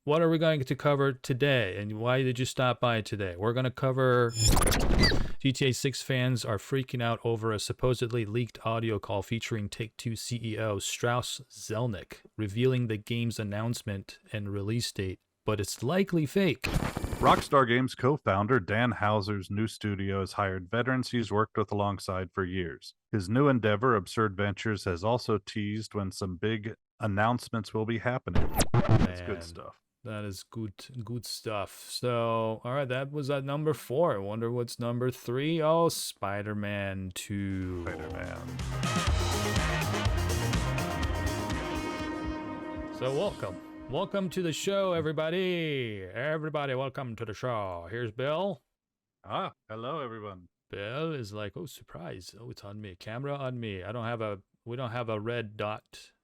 what are we going to cover today, and why did you stop by today? We're going to cover GTA 6 fans are freaking out over a supposedly leaked audio call featuring Take-Two CEO Strauss Zelnick revealing the game's announcement and release date, but it's likely fake. Rockstar Games co-founder Dan Houser's new studio has hired veterans he's worked with alongside for years. His new endeavor, Absurd Ventures, has also teased when some big announcements will be happening. That's good stuff. That is good stuff. So, all right, that was at number 4. I wonder what's number 3. Oh, Spider-Man 2. Spider-Man. So, welcome to the show, everybody. Everybody, welcome to the show. Here's Bill. Hello, everyone. Bill is like, oh, surprise. Oh, it's on me. Camera on me. We don't have a red dot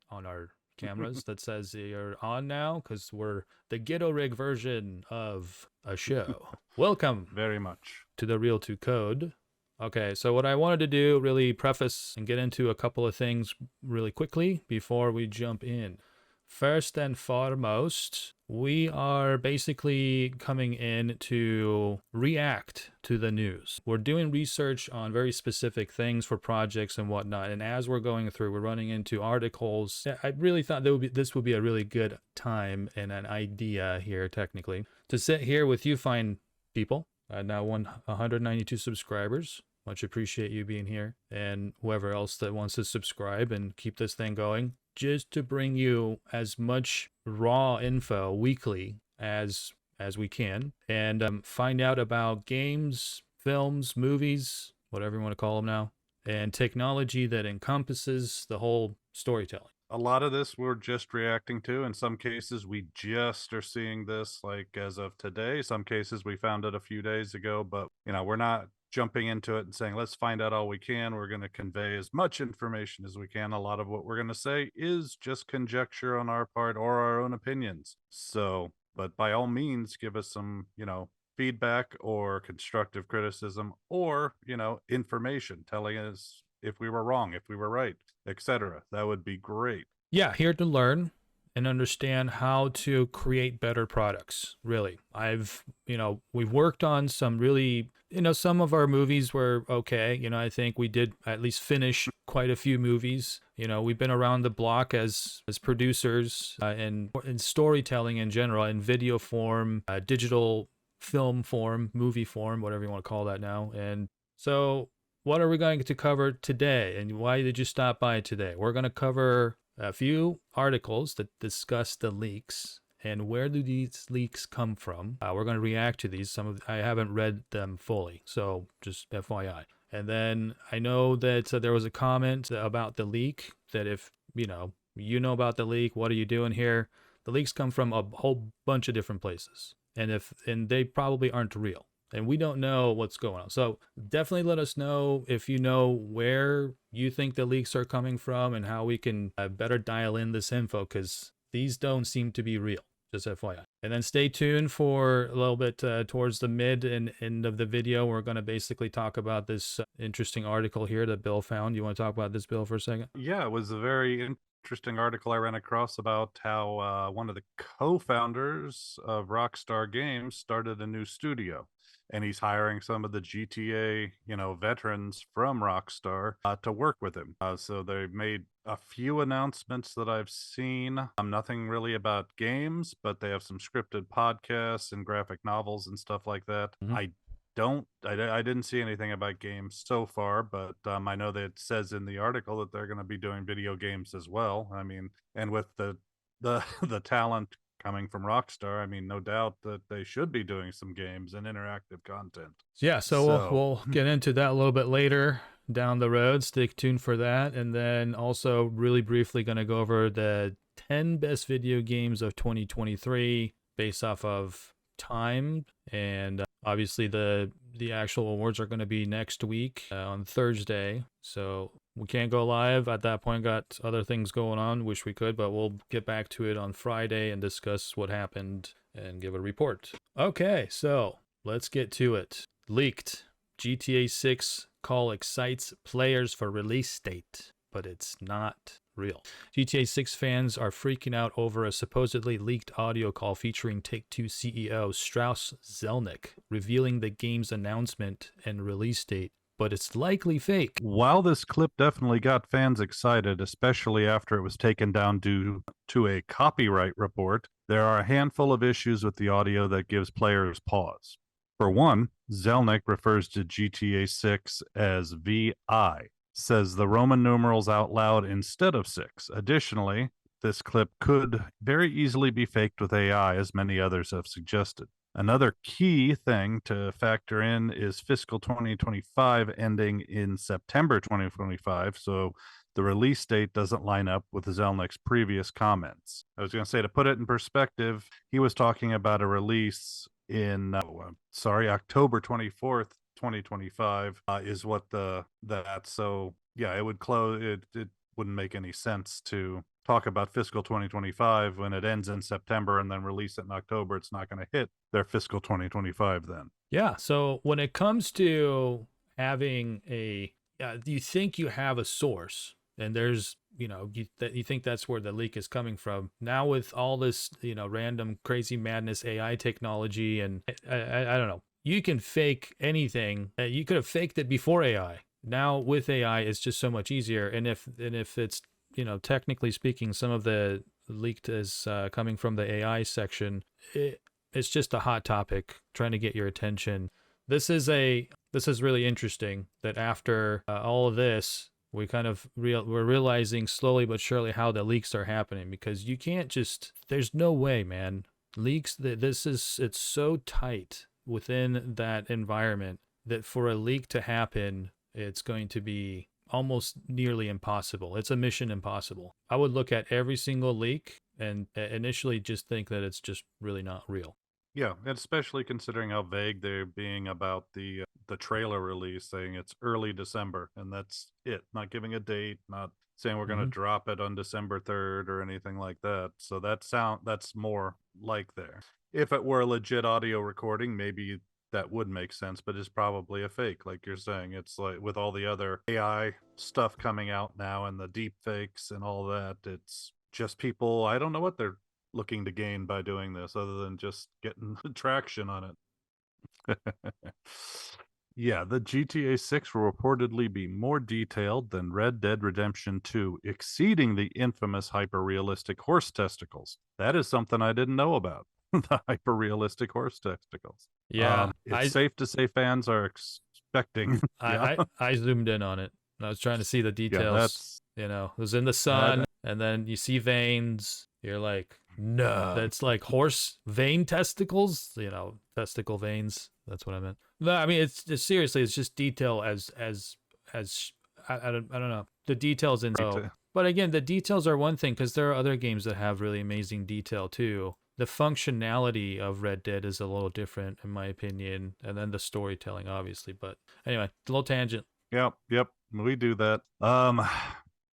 on our cameras that says you're on now, because we're the ghetto rig version of a show. Welcome very much to the Real 2 Code. Okay, so what I wanted to do, really preface and get into a couple of things really quickly before we jump in. First and foremost, we are basically coming in to react to the news. We're doing research on very specific things for projects and whatnot, and as we're going through, we're running into articles. I really thought this would be a really good time and an idea here, technically, to sit here with you fine people. Now 192 subscribers. Much appreciate you being here, and whoever else that wants to subscribe and keep this thing going, just to bring you as much raw info weekly as we can, and find out about games, films, movies, whatever you want to call them now, and technology that encompasses the whole storytelling. A lot of this we're just reacting to. In some cases, we just are seeing this like as of today. Some cases we found it a few days ago, but we're not jumping into it and saying, let's find out all we can. We're going to convey as much information as we can. A lot of what we're going to say is just conjecture on our part or our own opinions. So, but by all means, give us some, feedback or constructive criticism or, information telling us if we were wrong, if we were right, etc. That would be great. Yeah, here to learn and understand how to create better products. Really, we've worked on some really, some of our movies were okay. I think we did at least finish quite a few movies. We've been around the block as producers and in storytelling in general, in video form, digital film form, movie form, whatever you want to call that now. And so what are we going to cover today, and why did you stop by today? We're going to cover a few articles that discuss the leaks and where do these leaks come from. We're going to react to these. I haven't read them fully, so just FYI. And then I know that there was a comment about the leak, that if you know about the leak, what are you doing here? The leaks come from a whole bunch of different places, and they probably aren't real. And we don't know what's going on. So definitely let us know if you know where you think the leaks are coming from and how we can better dial in this info, because these don't seem to be real, just FYI. And then stay tuned for a little bit towards the mid and end of the video. We're going to basically talk about this interesting article here that Bill found. You want to talk about this, Bill, for a second? Yeah, it was a very interesting article I ran across about how one of the co-founders of Rockstar Games started a new studio. And he's hiring some of the GTA, veterans from Rockstar to work with him. So they've made a few announcements that I've seen. Nothing really about games, but they have some scripted podcasts and graphic novels and stuff like that. Mm-hmm. I didn't see anything about games so far, but I know that it says in the article that they're going to be doing video games as well. I mean, and with the talent coming from Rockstar, no doubt that they should be doing some games and interactive content. Yeah, so we'll get into that a little bit later down the road. Stay tuned for that. And then also really briefly going to go over the 10 best video games of 2023 based off of time. And obviously the actual awards are going to be next week on Thursday. So we can't go live at that point. Got other things going on. Wish we could, but we'll get back to it on Friday and discuss what happened and give a report. Okay, so let's get to it. Leaked. GTA 6 call excites players for release date, but it's not real. GTA 6 fans are freaking out over a supposedly leaked audio call featuring Take-Two CEO Strauss Zelnick revealing the game's announcement and release date, but it's likely fake. While this clip definitely got fans excited, especially after it was taken down due to a copyright report, there are a handful of issues with the audio that gives players pause. For one, Zelnick refers to GTA 6 as VI, says the Roman numerals out loud instead of 6. Additionally, this clip could very easily be faked with AI, as many others have suggested. Another key thing to factor in is fiscal 2025 ending in September 2025, so the release date doesn't line up with Zelnick's previous comments. I was going to say, to put it in perspective, he was talking about a release in October 24th, 2025 is what so yeah, it would close it wouldn't make any sense to talk about fiscal 2025 when it ends in September and then release it in October. It's not going to hit their fiscal 2025 then. Yeah, so when it comes to having you think you have a source, and there's, you think that's where the leak is coming from. Now with all this, random crazy madness AI technology, and I don't know, you can fake anything. You could have faked it before AI. Now with AI, it's just so much easier. And if it's, technically speaking, some of the leaked is coming from the AI section, it's just a hot topic trying to get your attention. This is really interesting that after all of this, we kind of we're realizing slowly but surely how the leaks are happening, because you can't just, there's no way, man. Leaks, it's so tight within that environment that for a leak to happen, it's going to be almost nearly impossible. It's a mission impossible. I would look at every single leak and initially just think that it's just really not real. Yeah, and especially considering how vague they're being about the trailer release, saying it's early December, and that's it. Not giving a date, not saying we're going to drop it on December 3rd or anything like that. So that's more like there. If it were a legit audio recording, maybe that would make sense, but it's probably a fake, like you're saying. It's like with all the other AI stuff coming out now and the deep fakes and all that, it's just people, I don't know what they're looking to gain by doing this other than just getting traction on it. Yeah, the GTA 6 will reportedly be more detailed than Red Dead Redemption 2, exceeding the infamous hyper-realistic horse testicles. That is something I didn't know about. The hyper-realistic horse testicles. Yeah, it's safe to say fans are expecting. I zoomed in on it. I was trying to see the details. Yeah, it was in the sun, and then you see veins. You're like, no, that's like horse vein testicles. Testicle veins. That's what I meant. No, I mean, it's just, seriously, it's just detail as I don't know, the details in. But again, the details are one thing, because there are other games that have really amazing detail too. The functionality of Red Dead is a little different, in my opinion, and then the storytelling, obviously. But anyway, a little tangent. Yep, we do that.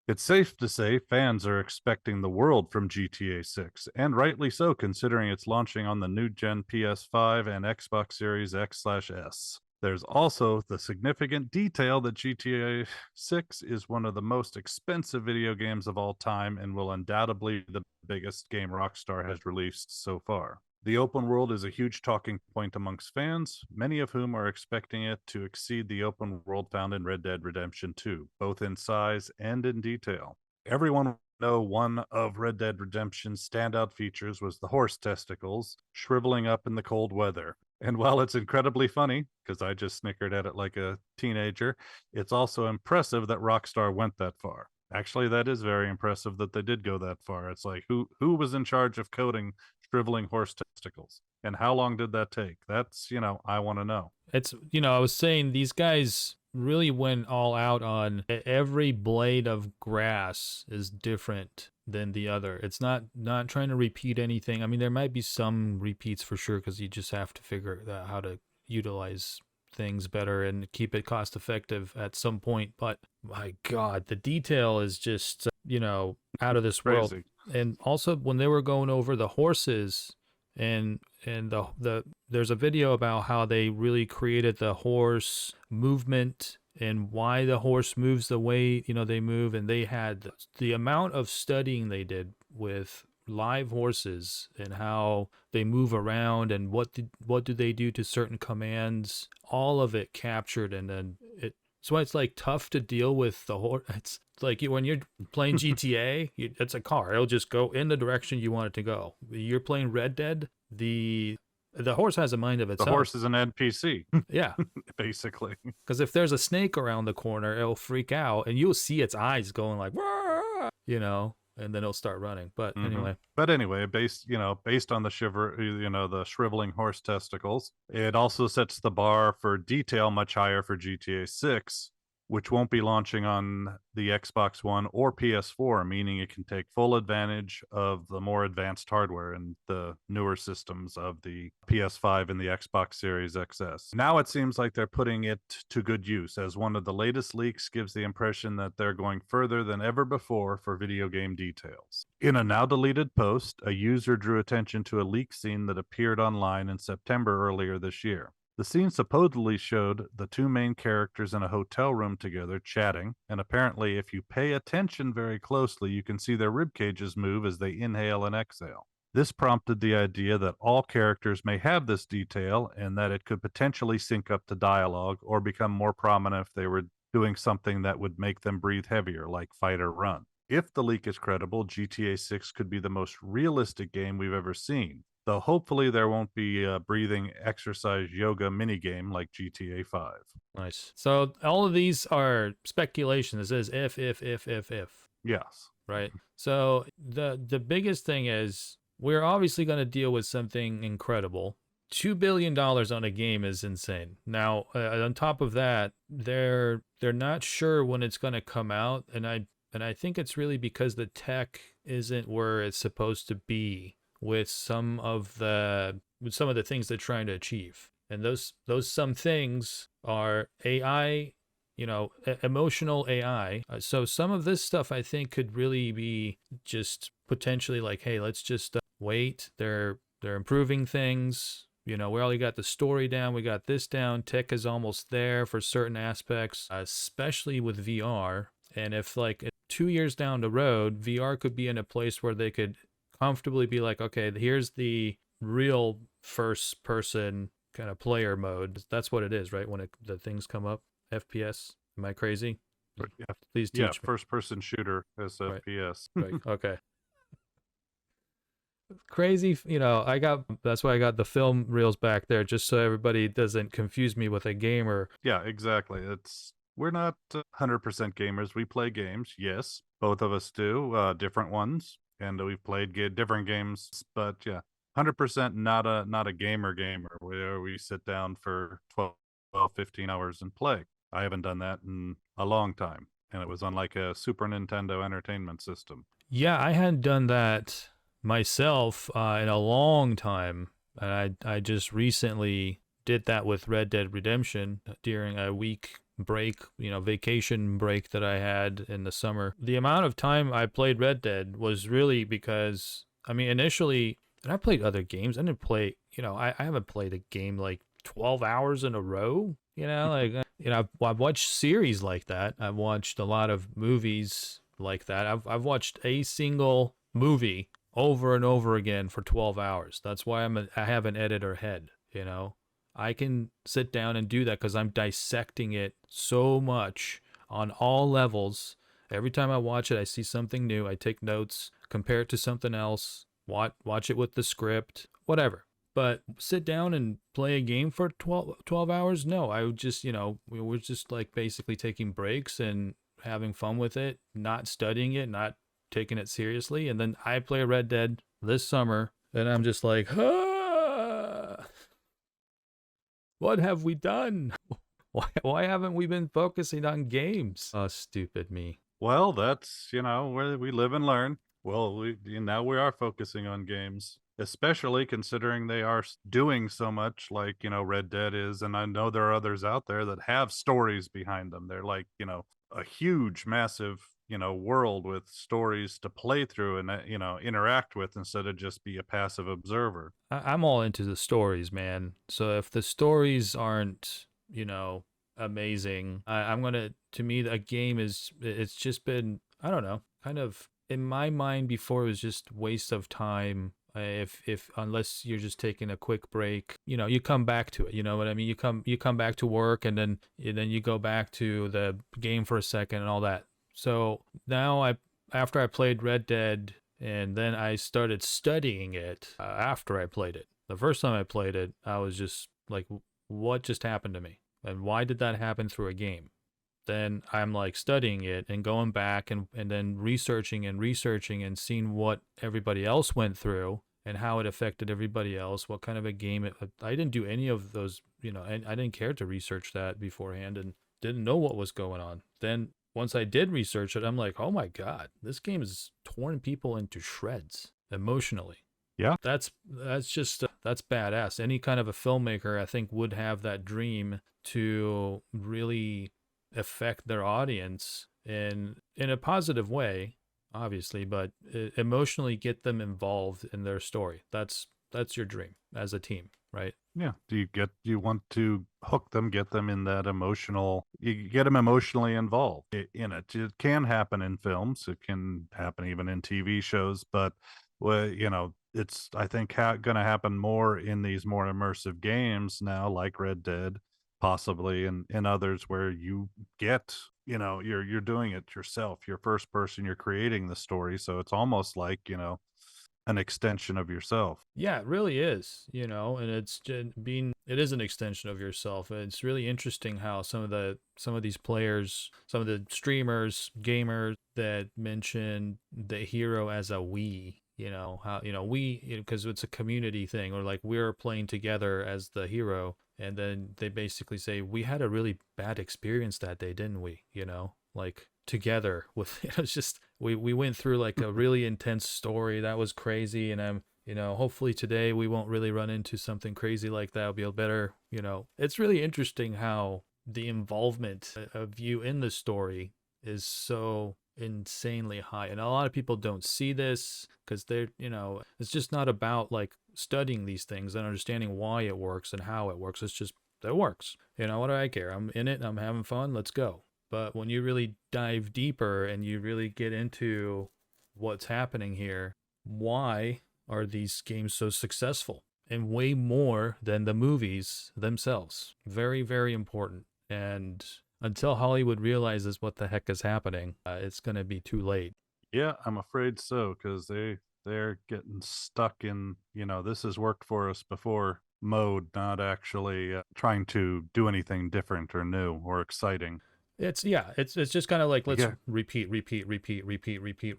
It's safe to say fans are expecting the world from GTA 6, and rightly so, considering it's launching on the new-gen PS5 and Xbox Series X/S. There's also the significant detail that GTA 6 is one of the most expensive video games of all time and will undoubtedly be the biggest game Rockstar has released so far. The open world is a huge talking point amongst fans, many of whom are expecting it to exceed the open world found in Red Dead Redemption 2, both in size and in detail. Everyone know one of Red Dead Redemption's standout features was the horse testicles shriveling up in the cold weather. And while it's incredibly funny, because I just snickered at it like a teenager, it's also impressive that Rockstar went that far. Actually, that is very impressive that they did go that far. It's like, who was in charge of coding shriveling horse testicles? And how long did that take? That's, I want to know. It's, I was saying these guys really went all out on every blade of grass is different than the other. It's not trying to repeat anything. I mean, there might be some repeats for sure, because you just have to figure out how to utilize things better and keep it cost effective at some point. But my God, the detail is just, out of this Crazy world. And also when they were going over the horses and there's a video about how they really created the horse movement and why the horse moves the way, they move. And they had the amount of studying they did with live horses and how they move around and what do they do to certain commands, all of it captured. And then it's why it's like tough to deal with the horse. It's like when you're playing GTA, it's a car, it'll just go in the direction you want it to go. You're playing Red Dead, the horse has a mind of its The own. horse is an NPC, Yeah, basically. because if there's a snake around the corner, it'll freak out, and you'll see its eyes going like, "Wah!" And then it'll start running. But anyway, But anyway, based on the the shriveling horse testicles, it also sets the bar for detail much higher for GTA 6, which won't be launching on the Xbox One or PS4, meaning it can take full advantage of the more advanced hardware and the newer systems of the PS5 and the Xbox Series XS. Now it seems like they're putting it to good use, as one of the latest leaks gives the impression that they're going further than ever before for video game details. In a now deleted post, a user drew attention to a leak scene that appeared online in September earlier this year. The scene supposedly showed the two main characters in a hotel room together chatting, and apparently, if you pay attention very closely, you can see their rib cages move as they inhale and exhale. This prompted the idea that all characters may have this detail and that it could potentially sync up to dialogue or become more prominent if they were doing something that would make them breathe heavier, like fight or run. If the leak is credible, GTA 6 could be the most realistic game we've ever seen, though hopefully there won't be a breathing exercise yoga minigame like GTA 5. nice. So all of these are speculation. It says if. Yes. Right. So the biggest thing is we're obviously going to deal with something incredible. $2 billion on a game is insane. Now, on top of that, they're not sure when it's going to come out, and I think it's really because the tech isn't where it's supposed to be with some of the things they're trying to achieve. And those some things are AI, emotional AI. So some of this stuff I think could really be just potentially like, hey, let's just wait. They're improving things. We already got the story down. We got this down. Tech is almost there for certain aspects, especially with VR. And if like 2 years down the road, VR could be in a place where they could comfortably be like, okay, here's the real first person kind of player mode. That's what it is, right? When the things come up, FPS. Am I crazy? Yeah, Please teach yeah, me. first person shooter as Right. FPS. Right. Okay. Crazy, that's why I got the film reels back there, just so everybody doesn't confuse me with a gamer. Yeah, exactly. We're not 100% gamers. We play games, yes. Both of us do, different ones, and we've played different games. But yeah, 100% not a gamer where we sit down for 12, 15 hours and play. I haven't done that in a long time, and it was on like a Super Nintendo Entertainment System. Yeah, I hadn't done that myself in a long time, and I just recently did that with Red Dead Redemption during a week break, vacation break that I had in the summer. The amount of time I played Red Dead was really because, I mean, initially, and I played other games. I didn't play, I haven't played a game like 12 hours in a row, like, I've watched series like that. I've watched a lot of movies like that. I've watched a single movie over and over again for 12 hours. That's why I have an editor head, I can sit down and do that because I'm dissecting it so much on all levels. Every time I watch it, I see something new. I take notes, compare it to something else, watch it with the script, whatever. But sit down and play a game for 12 hours? No, I would just, we were just like basically taking breaks and having fun with it, not studying it, not taking it seriously. And then I play Red Dead this summer, and I'm just like, what have we done? Why haven't we been focusing on games? Oh, stupid me. Well, that's, where we live and learn. Well, now we are focusing on games, especially considering they are doing so much like, Red Dead is. And I know there are others out there that have stories behind them. They're like, a huge, massive, world with stories to play through and, interact with instead of just be a passive observer. I'm all into the stories, man. So if the stories aren't, amazing. I'm gonna to me a game is it's just been I don't know kind of in my mind before it was just waste of time. If unless you're just taking a quick break, you come back to it. You know what I mean? You come back to work and then you go back to the game for a second and all that. So now after I played Red Dead and then I started studying it after I played it. The first time I played it, I was just like, what just happened to me? And why did that happen through a game? Then I'm like studying it and going back and then researching and seeing what everybody else went through and how it affected everybody else, what kind of a game I didn't do any of those, and I didn't care to research that beforehand and didn't know what was going on. Then once I did research it, I'm like, oh my God, this game is torn people into shreds emotionally. Yeah. That's just that's badass. Any kind of a filmmaker, I think, would have that dream to really affect their audience in a positive way, obviously, but emotionally get them involved in their story. That's your dream as a team, right? Yeah. You want to hook them, get them in that emotional, you get them emotionally involved in it. It can happen in films. It can happen even in TV shows, but well, it's, I think, going to happen more in these more immersive games now, like Red Dead, possibly, and others where you get, you're doing it yourself. You're first person, you're creating the story. So it's almost like, an extension of yourself. Yeah, it really is, and it is an extension of yourself. It's really interesting how some of these players, some of the streamers, gamers that mention the hero as a we, how we because it's a community thing or like we're playing together as the hero and then they basically say we had a really bad experience that day, didn't we? Like together with it's just we went through like a really intense story that was crazy and I'm hopefully today we won't really run into something crazy like that. It'll be a better it's really interesting how the involvement of you in the story is so insanely high and a lot of people don't see this because they're it's just not about like studying these things and understanding why it works and how it works. It's just it works. What do I care? I'm in it, I'm having fun, let's go. But when you really dive deeper and you really get into what's happening here, why are these games so successful? And way more than the movies themselves. Very, very important. And until Hollywood realizes what the heck is happening, it's going to be too late. Yeah, I'm afraid so, because they're getting stuck in, this has worked for us before mode, not actually trying to do anything different or new or exciting. It's just kind of like let's Yeah. repeat.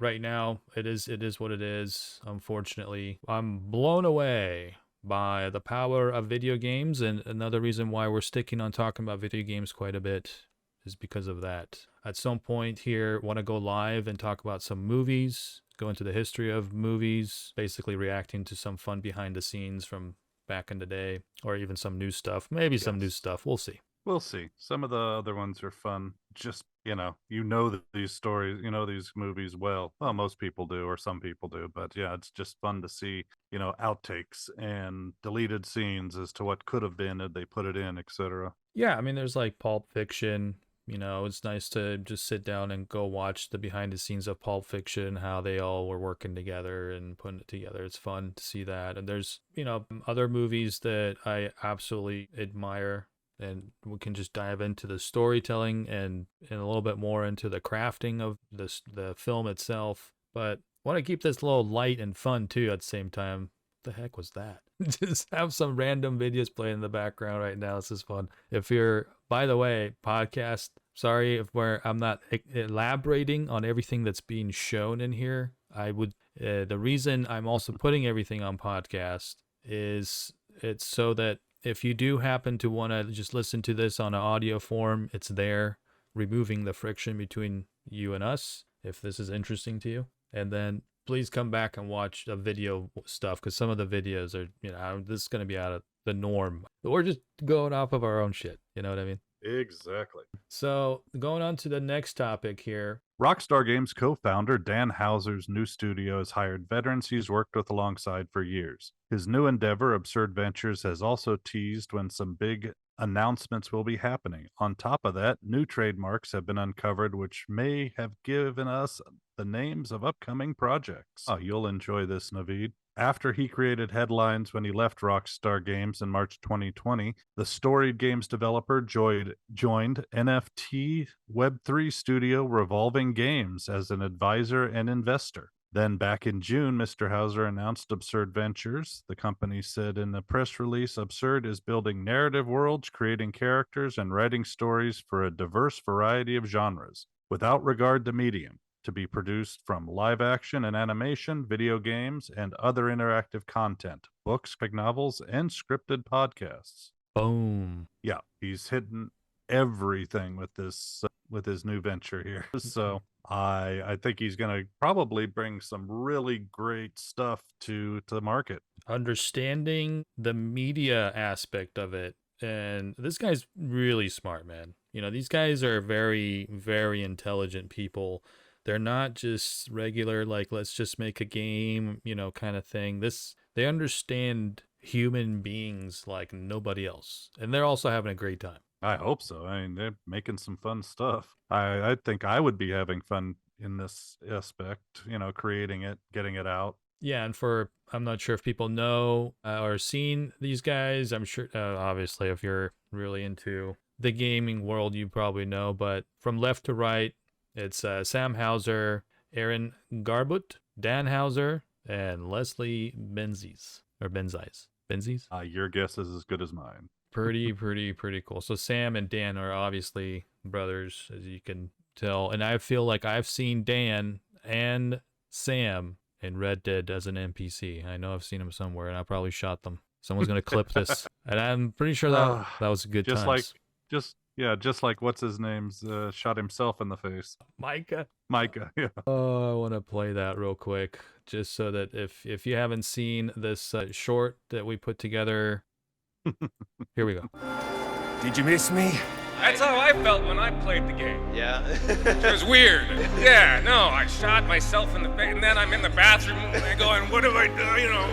Right now, it is what it is. Unfortunately, I'm blown away by the power of video games, and another reason why we're sticking on talking about video games quite a bit is because of that. At some point here, want to go live and talk about some movies, go into the history of movies, basically reacting to some fun behind the scenes from back in the day, or even some new stuff. Maybe some new Yes. stuff. We'll see. We'll see. Some of the other ones are fun. Just, that these stories, these movies well. Well, most people do, or some people do. But yeah, it's just fun to see, outtakes and deleted scenes as to what could have been if they put it in, etc. Yeah, I mean, there's like Pulp Fiction. It's nice to just sit down and go watch the behind the scenes of Pulp Fiction, how they all were working together and putting it together. It's fun to see that. And there's, other movies that I absolutely admire. And we can just dive into the storytelling and a little bit more into the crafting of the film itself. But want to keep this a little light and fun too at the same time. The heck was that? Just have some random videos playing in the background right now. This is fun. If you're, by the way, podcast, sorry if I'm not elaborating on everything that's being shown in here. I would, the reason I'm also putting everything on podcast is it's so that if you do happen to want to just listen to this on an audio form, it's there, removing the friction between you and us, if this is interesting to you. And then please come back and watch the video stuff because some of the videos are, this is going to be out of the norm. We're just going off of our own shit. You know what I mean? Exactly. So going on to the next topic here. Rockstar Games co-founder Dan Houser's new studio has hired veterans he's worked with alongside for years. His new endeavor, Absurd Ventures, has also teased when some big announcements will be happening. On top of that, new trademarks have been uncovered, which may have given us the names of upcoming projects. Oh, you'll enjoy this, Naveed. After he created headlines when he left Rockstar Games in March 2020, the storied games developer joined NFT Web3 studio Revolving Games as an advisor and investor. Then back in June, Mr. Hauser announced Absurd Ventures. The company said in the press release, Absurd is building narrative worlds, creating characters, and writing stories for a diverse variety of genres, without regard to medium, to be produced from live action and animation, video games, and other interactive content, books, graphic novels, and scripted podcasts. Boom. Yeah, he's hitting everything with his new venture here. So I think he's going to probably bring some really great stuff to the market. Understanding the media aspect of it. And this guy's really smart, man. You know, these guys are very, very intelligent people. They're not just regular, like, let's just make a game, you know, kind of thing. They understand human beings like nobody else. And they're also having a great time. I hope so. I mean, they're making some fun stuff. I think I would be having fun in this aspect, you know, creating it, getting it out. Yeah, and I'm not sure if people know or seen these guys. I'm sure, obviously, if you're really into the gaming world, you probably know. But from left to right, it's Sam Hauser, Aaron Garbut, Dan Hauser, and Leslie Benzies. Or Benzies. Benzies? Your guess is as good as mine. Pretty cool. So Sam and Dan are obviously brothers, as you can tell. And I feel like I've seen Dan and Sam in Red Dead as an NPC. I know I've seen them somewhere, and I probably shot them. Someone's gonna clip this, and I'm pretty sure that was a good time. Just like what's his name's shot himself in the face. Micah. Yeah. Oh, I want to play that real quick, just so that if you haven't seen this short that we put together, here we go. Did you miss me? That's how I felt when I played the game. Yeah. It was weird. Yeah, no, I shot myself in the face, and then I'm in the bathroom and going, what have I done, you know?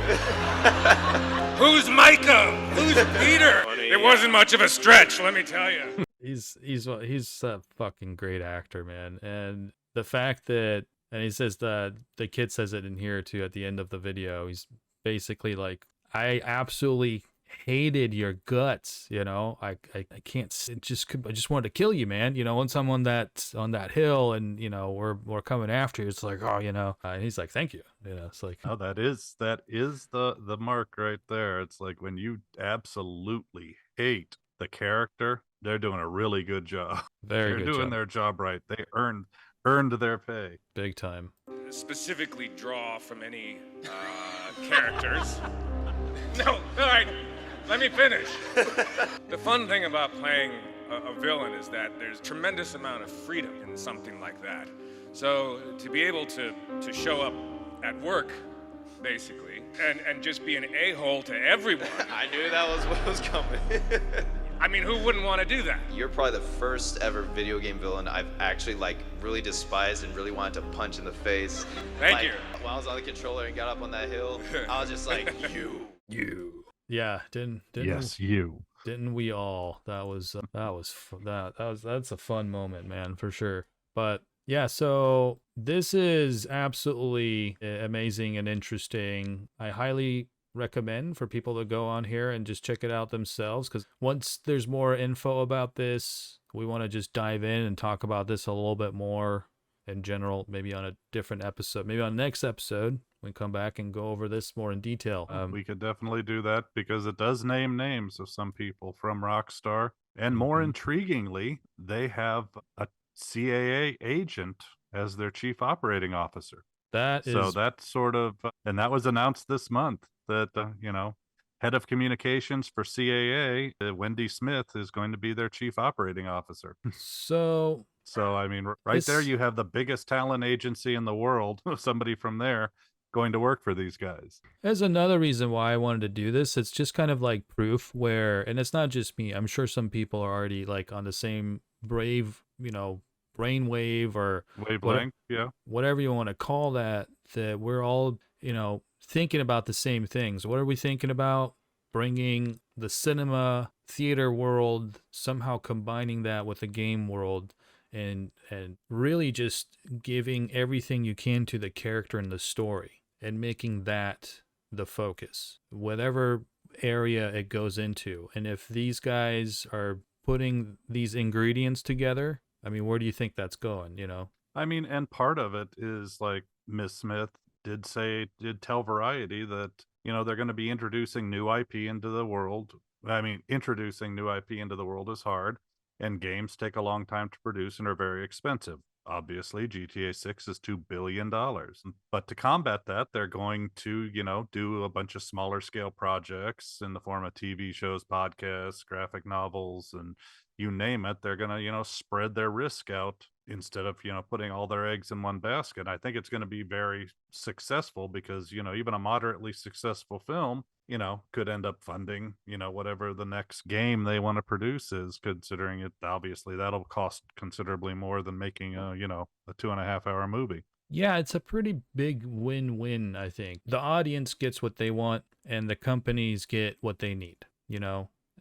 Who's Micah? Who's Peter? It wasn't much of a stretch, let me tell you. He's a fucking great actor, man. And the fact that, and he says the kid says it in here too at the end of the video, he's basically like, I absolutely hated your guts, you know. I can't, I just wanted to kill you, man. You know, once I'm on that hill and, you know, we're coming after you, it's like, oh, you know, and he's like, thank you. You know, it's like, oh, that is the mark right there. It's like when you absolutely hate the character, they're doing a really good job. They're doing their job right. They earned their pay. Big time. Specifically draw from any characters. No, all right, let me finish. The fun thing about playing a villain is that there's a tremendous amount of freedom in something like that. So to be able to show up at work, basically, and just be an a-hole to everyone. I knew that was what was coming. I mean, who wouldn't want to do that? You're probably the first ever video game villain I've actually really despised and really wanted to punch in the face. Thank you. When I was on the controller and got up on that hill, I was just like, you. Yeah, didn't yes, you. Didn't we all? That's a fun moment, man, for sure. But yeah, so this is absolutely amazing and interesting. I highly recommend for people to go on here and just check it out themselves, because once there's more info about this, we want to just dive in and talk about this a little bit more in general, maybe on a different episode, maybe on the next episode we come back and go over this more in detail. We could definitely do that, because it does name names of some people from Rockstar, and more intriguingly, they have a CAA agent as their chief operating officer. That's sort of, and that was announced this month that, you know, head of communications for CAA, Wendy Smith, is going to be their chief operating officer. So, I mean, right there, you have the biggest talent agency in the world, somebody from there going to work for these guys. There's another reason why I wanted to do this. It's just kind of like proof where, and it's not just me, I'm sure some people are already like on the same brainwave or wavelength, whatever you want to call that we're all, you know, thinking about the same things. What are we thinking about? Bringing the cinema theater world, somehow combining that with the game world, and really just giving everything you can to the character and the story and making that the focus, whatever area it goes into. And if these guys are putting these ingredients together, I mean, where do you think that's going, you know? I mean, and part of it is like Miss Smith did tell Variety that, they're going to be introducing new IP into the world. I mean, introducing new IP into the world is hard, and games take a long time to produce and are very expensive. Obviously, GTA 6 is $2 billion. But to combat that, they're going to, do a bunch of smaller scale projects in the form of TV shows, podcasts, graphic novels, and you name it. They're going to, spread their risk out instead of, putting all their eggs in one basket. I think it's going to be very successful because, even a moderately successful film, could end up funding, whatever the next game they want to produce is, considering it, obviously, that'll cost considerably more than making a 2.5 hour movie. Yeah, it's a pretty big win-win, I think. The audience gets what they want and the companies get what they need,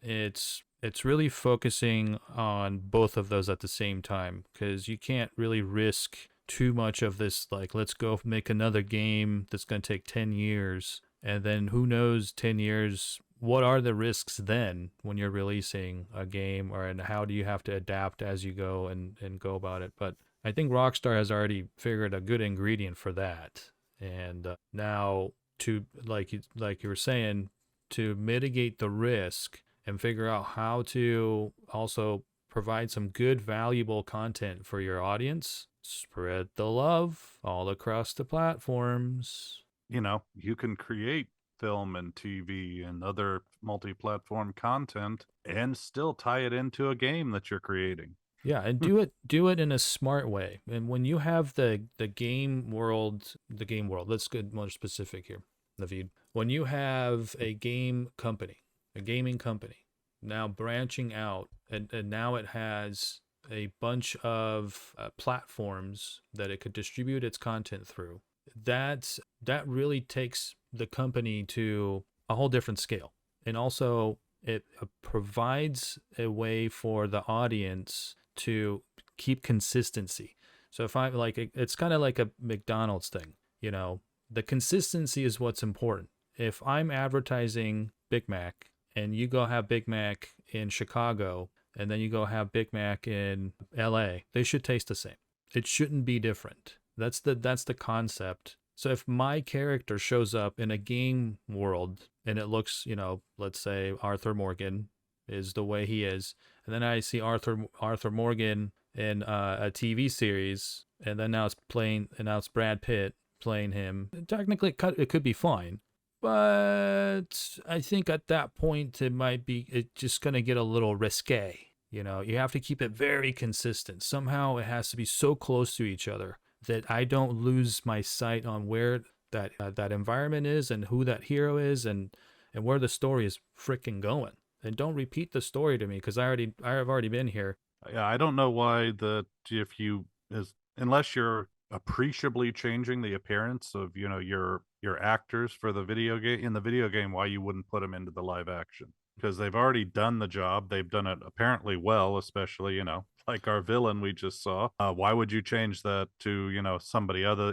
It's really focusing on both of those at the same time, because you can't really risk too much of this, like, let's go make another game that's going to take 10 years. And then who knows, 10 years, what are the risks then when you're releasing a game, and how do you have to adapt as you go and go about it? But I think Rockstar has already figured a good ingredient for that. And now to, like you were saying, to mitigate the risk and figure out how to also provide some good, valuable content for your audience. Spread the love all across the platforms. You can create film and TV and other multi-platform content and still tie it into a game that you're creating. Yeah, and do it in a smart way. And when you have the game world, let's get more specific here, Naveed. When you have a gaming company, now branching out, and now it has a bunch of platforms that it could distribute its content through, that really takes the company to a whole different scale. And also it provides a way for the audience to keep consistency. So if I'm like, it's kind of like a McDonald's thing, the consistency is what's important. If I'm advertising Big Mac and you go have Big Mac in Chicago and then you go have Big Mac in LA, they should taste the same. It shouldn't be different. That's the concept. So if my character shows up in a game world and it looks, let's say Arthur Morgan is the way he is, and then I see Arthur Morgan in a TV series, and then now it's Brad Pitt playing him. Technically, it could be fine, but I think at that point it's just gonna get a little risque. You have to keep it very consistent. Somehow it has to be so close to each other that I don't lose my sight on where that environment is and who that hero is and where the story is freaking going. And don't repeat the story to me, because I've already been here. Yeah, I don't know why unless you're appreciably changing the appearance of your actors for the video game, why you wouldn't put them into the live action, because they've already done the job. They've done it apparently well, especially like our villain we just saw. Why would you change that to somebody other?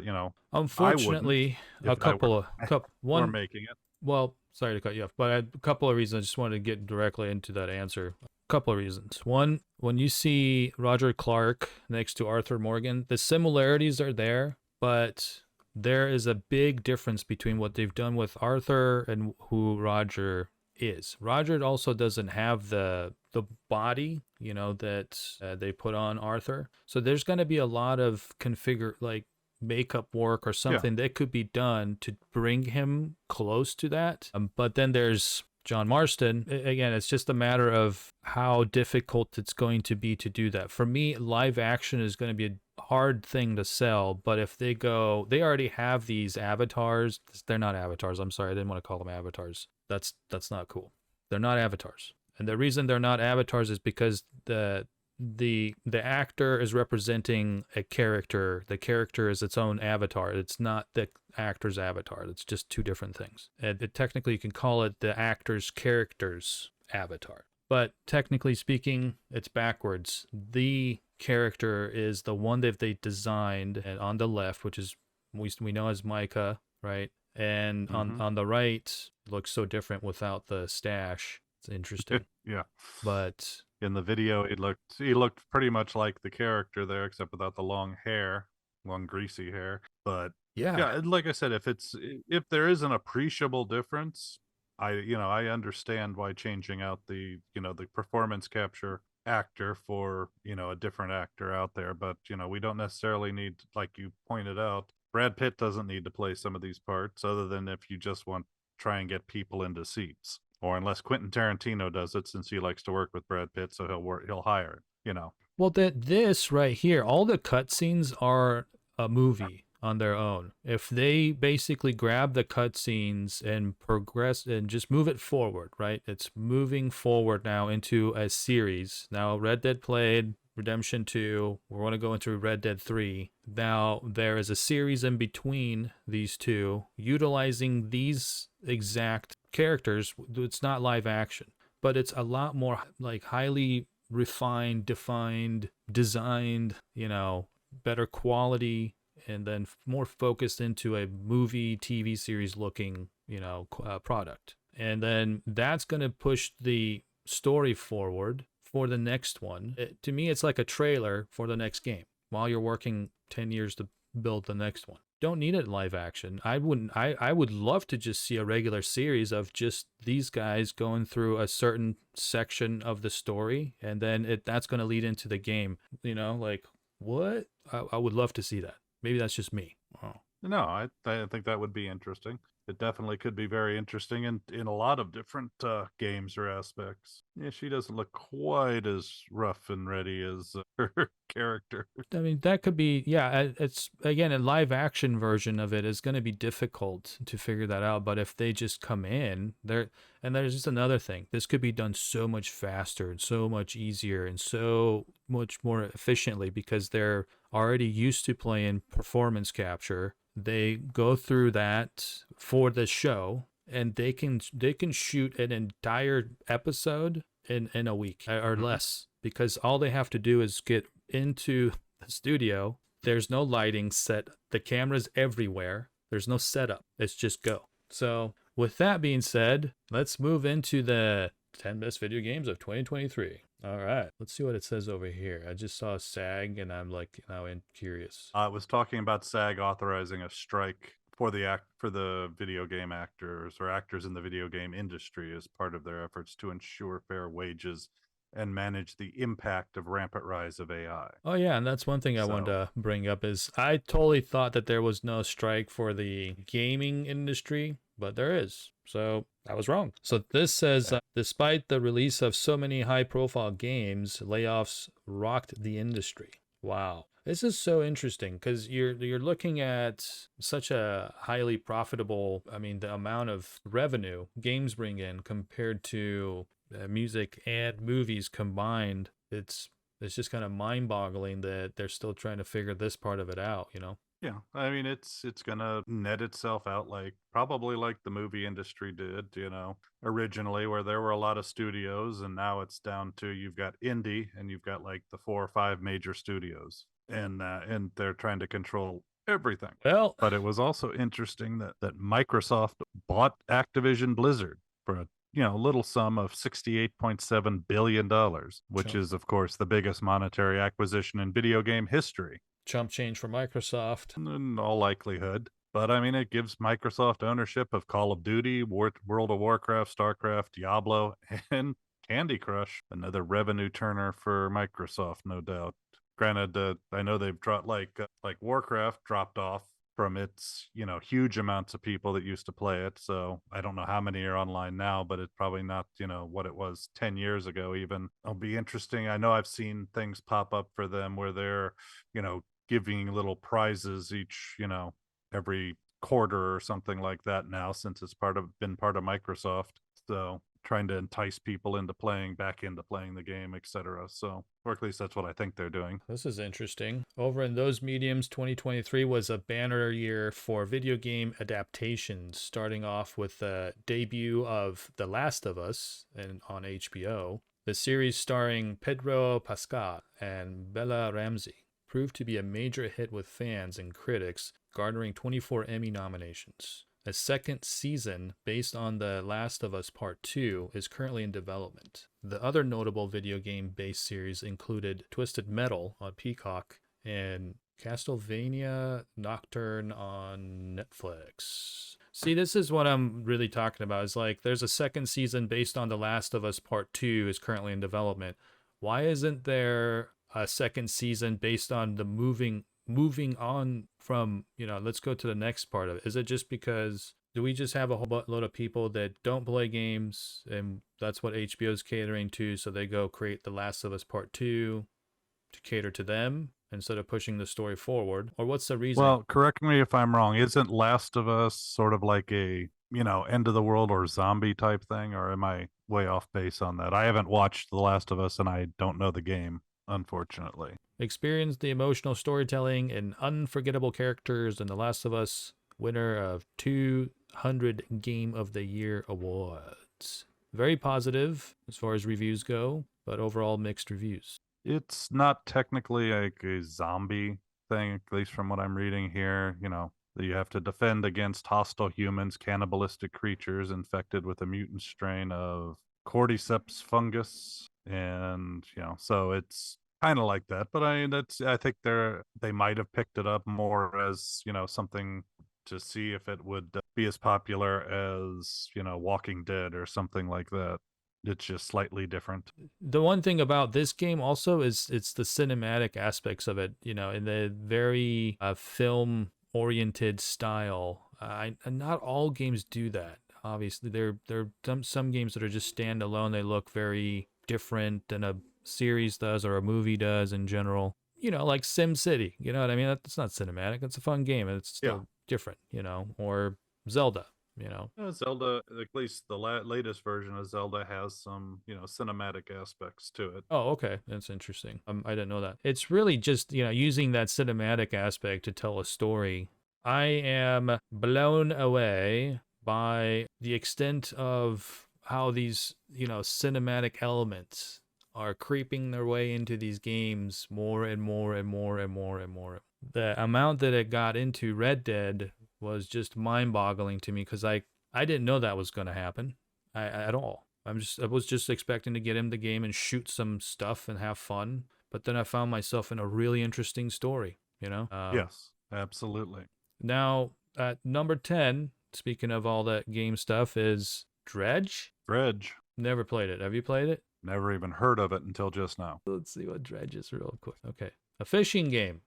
Unfortunately, we're making it. Well, sorry to cut you off, but I had a couple of reasons. I just wanted to get directly into that answer. A couple of reasons. One, when you see Roger Clark next to Arthur Morgan, the similarities are there, but there is a big difference between what they've done with Arthur and who Roger is. Roger also doesn't have the body, that they put on Arthur. So there's going to be a lot of makeup work or something that could be done to bring him close to that. But then there's John Marston. Again, it's just a matter of how difficult it's going to be to do that. For me, live action is going to be a hard thing to sell, but if they already have these avatars. They're not avatars. I'm sorry. I didn't want to call them avatars. That's not cool. They're not avatars. And the reason they're not avatars is because the actor is representing a character. The character is its own avatar. It's not the actor's avatar. It's just two different things. And technically, you can call it the actor's character's avatar. But technically speaking, it's backwards. The character is the one that they designed, and on the left, which is we know as Micah, right? And on the right, looks so different without the stash. It's interesting. Yeah. But In the video, he looked pretty much like the character there, except without the long hair, long greasy hair. But yeah, and like I said, if there is an appreciable difference, I understand why changing out the performance capture actor for a different actor out there. But we don't necessarily need, like you pointed out, Brad Pitt doesn't need to play some of these parts, other than if you just want to try and get people into seats, or unless Quentin Tarantino does it, since he likes to work with Brad Pitt, so he'll hire it. Well, this right here, all the cutscenes are a movie on their own. If they basically grab the cutscenes and progress and just move it forward, right? It's moving forward now into a series. Now, Red Dead played, Redemption 2, we're going to go into Red Dead 3. Now, there is a series in between these two, utilizing these exact characters. It's not live action, but it's a lot more like highly refined, defined, designed, better quality, and then more focused into a movie, TV series looking, product. And then that's going to push the story forward for the next one. To me, it's like a trailer for the next game while you're working 10 years to build the next one. Don't need it live action. I would love to just see a regular series of just these guys going through a certain section of the story, and then that's going to lead into the game. Like what? I would love to see that. Maybe that's just me. Oh. No, I think that would be interesting. It definitely could be very interesting in a lot of different games or aspects. Yeah, she doesn't look quite as rough and ready as her character. I mean, that could be, yeah, it's, again, a live action version of it is going to be difficult to figure that out. But if they just come in there, and there's just another thing, this could be done so much faster and so much easier and so much more efficiently because they're already used to playing performance capture. They go through that for the show, and they can shoot an entire episode in a week or less, because all they have to do is get into the studio. There's no lighting set. The camera's everywhere. There's no setup. It's just go. So with that being said, let's move into the 10 best video games of 2023. All right, let's see what it says over here. I just saw SAG, and I'm like now curious. I was talking about SAG authorizing a strike for the video game actors or actors in the video game industry as part of their efforts to ensure fair wages and manage the impact of rampant rise of AI. Oh yeah, and that's one thing I wanted to bring up is I totally thought that there was no strike for the gaming industry, but there is. So I was wrong. So this says, despite the release of so many high-profile games, layoffs rocked the industry. Wow. This is so interesting because you're looking at such a highly profitable, the amount of revenue games bring in compared to music and movies combined. It's just kind of mind-boggling that they're still trying to figure this part of it out, Yeah, it's gonna net itself out probably like the movie industry did, originally, where there were a lot of studios, and now it's down to you've got indie and you've got like the 4 or 5 major studios, and they're trying to control everything. Well, but it was also interesting that Microsoft bought Activision Blizzard for a little sum of $68.7 billion, which is, of course, the biggest monetary acquisition in video game history. Chump change for Microsoft. In all likelihood. But it gives Microsoft ownership of Call of Duty, World of Warcraft, StarCraft, Diablo, and Candy Crush. Another revenue turner for Microsoft, no doubt. Granted, I know they've dropped like Warcraft dropped off from its huge amounts of people that used to play it. So I don't know how many are online now, but it's probably not what it was 10 years ago even. It'll be interesting. I know I've seen things pop up for them where they're giving little prizes each every quarter or something like that now, since it's been part of Microsoft. So trying to entice people back into playing the game, etc. So, or at least that's what I think they're doing. This is interesting. Over in those mediums, 2023 was a banner year for video game adaptations, starting off with the debut of The Last of Us on HBO. The series starring Pedro Pascal and Bella Ramsey proved to be a major hit with fans and critics, garnering 24 Emmy nominations. A second season based on The Last of Us Part 2 is currently in development. The other notable video game-based series included Twisted Metal on Peacock and Castlevania Nocturne on Netflix. See, this is what I'm really talking about. Is like there's a second season based on The Last of Us Part 2 is currently in development. Why isn't there a second season based on the moving on from, let's go to the next part of it? Is it just because do we just have a whole load of people that don't play games and that's what HBO's catering to, so they go create The Last of Us Part 2 to cater to them instead of pushing the story forward? Or what's the reason? Well, correct me if I'm wrong. Isn't Last of Us sort of like a, end of the world or zombie type thing? Or am I way off base on that? I haven't watched The Last of Us and I don't know the game, unfortunately. Experience the emotional storytelling and unforgettable characters in The Last of Us, winner of 200 Game of the Year awards. Very positive as far as reviews go, but overall mixed reviews. It's not technically like a zombie thing, at least from what I'm reading here. That you have to defend against hostile humans, cannibalistic creatures infected with a mutant strain of cordyceps fungus, and so it's kind of like that. But I think they might have picked it up more as something to see if it would be as popular as Walking Dead or something like that. It's just slightly different. The one thing about this game also is it's the cinematic aspects of it, in the very film oriented style. Not all games do that. Obviously, there are some games that are just standalone. They look very different than a series does or a movie does in general. Like Sim City. You know what I mean? That's not cinematic. It's a fun game. It's still different. Or Zelda. Zelda, at least the latest version of Zelda, has some cinematic aspects to it. Oh, okay, that's interesting. I didn't know that. It's really just using that cinematic aspect to tell a story. I am blown away by the extent of how these cinematic elements are creeping their way into these games more and more and more and more and more. The amount that it got into Red Dead was just mind-boggling to me, because I didn't know that was going to happen at all. I was just expecting to get in the game and shoot some stuff and have fun, but then I found myself in a really interesting story. Yes, absolutely. Now at number 10, speaking of all that game stuff, is Dredge. Never played it. Have you played it? Never even heard of it until just now. Let's see what Dredge is real quick. Okay, a fishing game.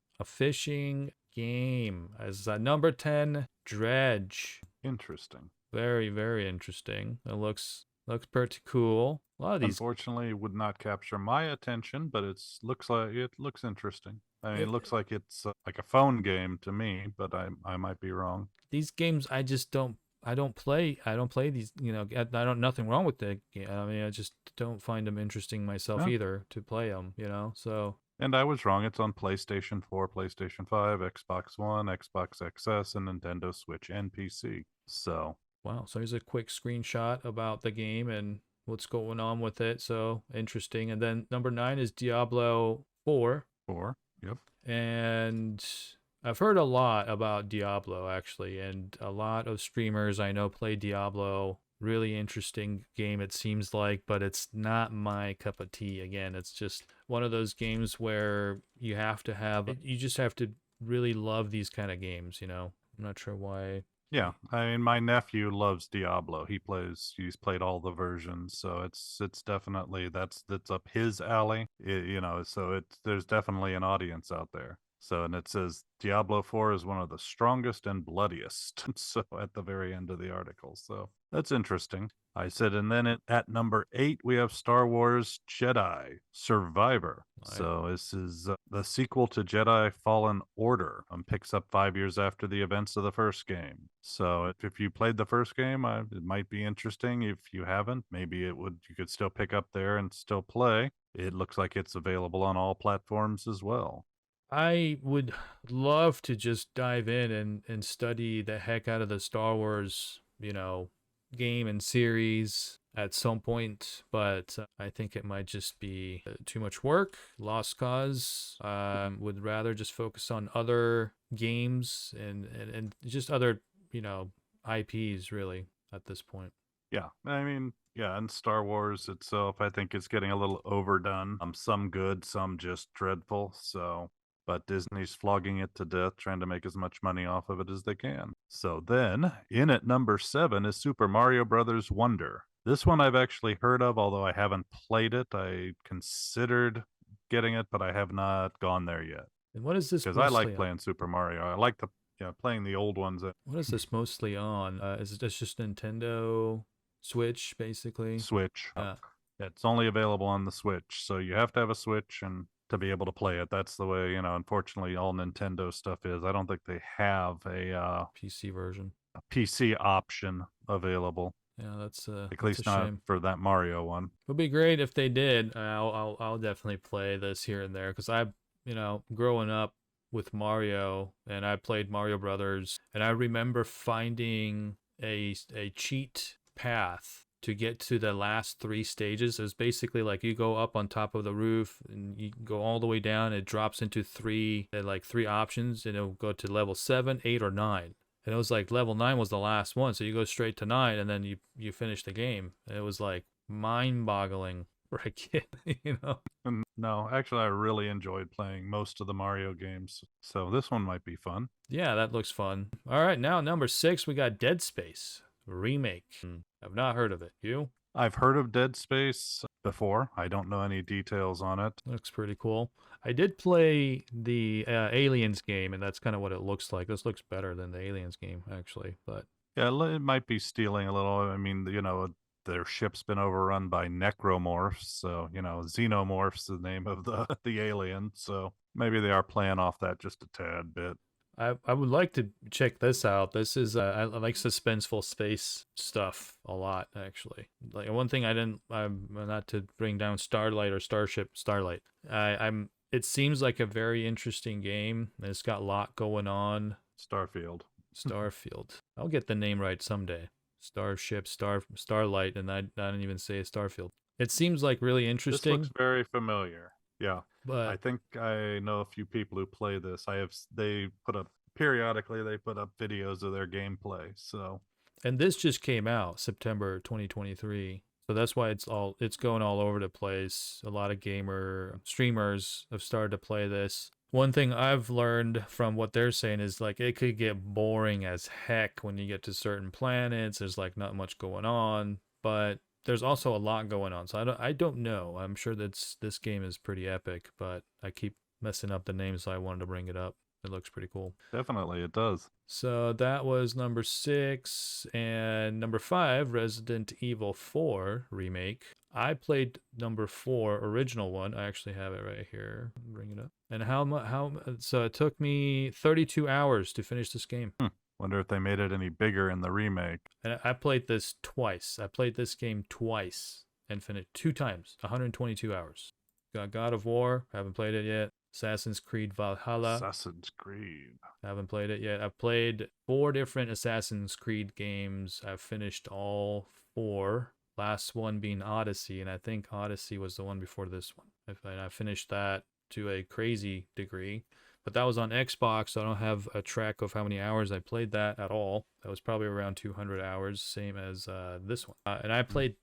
As number 10, Dredge. Interesting. Very, very interesting. It looks pretty cool. A lot of these, unfortunately, would not capture my attention, but it looks interesting. I mean, it looks like it's like a phone game to me, but I might be wrong. These games, I don't play these. Nothing wrong with the game. I mean, I just don't find them interesting myself either to play them. So. And I was wrong. It's on PlayStation 4, PlayStation 5, Xbox One, Xbox XS, and Nintendo Switch and PC. So. Wow. So here's a quick screenshot about the game and what's going on with it. So interesting. And then number 9 is Diablo 4. 4. Yep. And I've heard a lot about Diablo, actually, and a lot of streamers I know play Diablo. Really interesting game, it seems like, but it's not my cup of tea. Again, it's just one of those games where you just have to really love these kind of games, I'm not sure why. Yeah, I mean, my nephew loves Diablo. He's played all the versions, so it's definitely that's up his alley. So there's definitely an audience out there. So, and it says Diablo 4 is one of the strongest and bloodiest. So at the very end of the article. So that's interesting. I said, and then at number 8, we have Star Wars Jedi Survivor. Right. So this is the sequel to Jedi Fallen Order. Picks up 5 years after the events of the first game. So if you played the first game, it might be interesting. If you haven't, maybe you could still pick up there and still play. It looks like it's available on all platforms as well. I would love to just dive in and study the heck out of the Star Wars, game and series. at some point, but I think it might just be too much work. Lost cause. Would rather just focus on other games and just other, IPs really at this point. Yeah, I mean, yeah, and Star Wars itself, I think it's getting a little overdone. Some good, some just dreadful. So, but Disney's flogging it to death, trying to make as much money off of it as they can. So then, in at number 7 is Super Mario Brothers Wonder. This one I've actually heard of, although I haven't played it. I considered getting it, but I have not gone there yet And what is this because I like mostly on? playing Super Mario. I like playing the old ones. What is this mostly on? Is it just Nintendo Switch, basically? Switch. Yeah. It's only available on the Switch, so you have to have a Switch and to be able to play it. That's the way, unfortunately all Nintendo stuff is. I don't think they have a PC version. PC option available, Yeah, that's at a least not shame. for that Mario one. It would be great if they did. I'll definitely play this here and there because growing up with Mario and I played Mario Brothers and I remember finding a cheat path to get to the last 3 stages. It's basically like you go up on top of the roof and you go all the way down. It drops into 3 options and it'll go to level 7, 8, or 9. And it was like level 9 was the last one, so you go straight to 9 and then you finish the game. And it was like mind-boggling for a kid, And no, actually I really enjoyed playing most of the Mario games. So this one might be fun. Yeah, that looks fun. All right, now number 6 we got Dead Space remake. I've not heard of it. You? I've heard of Dead Space before. I don't know any details on it. Looks pretty cool. I did play the Aliens game, and that's kind of what it looks like. This looks better than the Aliens game, actually. But Yeah, it might be stealing a little. I mean, their ship's been overrun by necromorphs, so xenomorphs is the name of the alien. So maybe they are playing off that just a tad bit. I would like to check this out. This is I like suspenseful space stuff a lot, actually. Like one thing I'm not to bring down Starlight or Starlight. It seems like a very interesting game. And it's got a lot going on. Starfield. I'll get the name right someday. Starlight, and I didn't even say Starfield. It seems like really interesting. This looks very familiar. Yeah. But I think I know a few people who play this. Periodically they put up videos of their gameplay. So, and this just came out September 2023. So that's why it's going all over the place. A lot of streamers have started to play this. One thing I've learned from what they're saying is like it could get boring as heck when you get to certain planets. There's like not much going on, but there's also a lot going on. So I don't know. I'm sure this game is pretty epic, but I keep messing up the name, so I wanted to bring it up. It looks pretty cool. definitely it does. So that was number 6. And number 5, Resident Evil 4 remake. I played number 4, original one. I actually have it right here. Bring it up. And so it took me 32 hours to finish this game. Wonder if they made it any bigger in the remake. And I played this twice. I played this game twice and finished 2 times, 122 hours. Got God of War, haven't played it yet. Assassin's Creed Valhalla. Assassin's Creed. Haven't played it yet. I've played 4 different Assassin's Creed games. I've finished all 4. Last one being Odyssey, and I think Odyssey was the one before this one. I finished that to a crazy degree. But that was on Xbox, so I don't have a track of how many hours I played that at all. That was probably around 200 hours, same as this one. And I played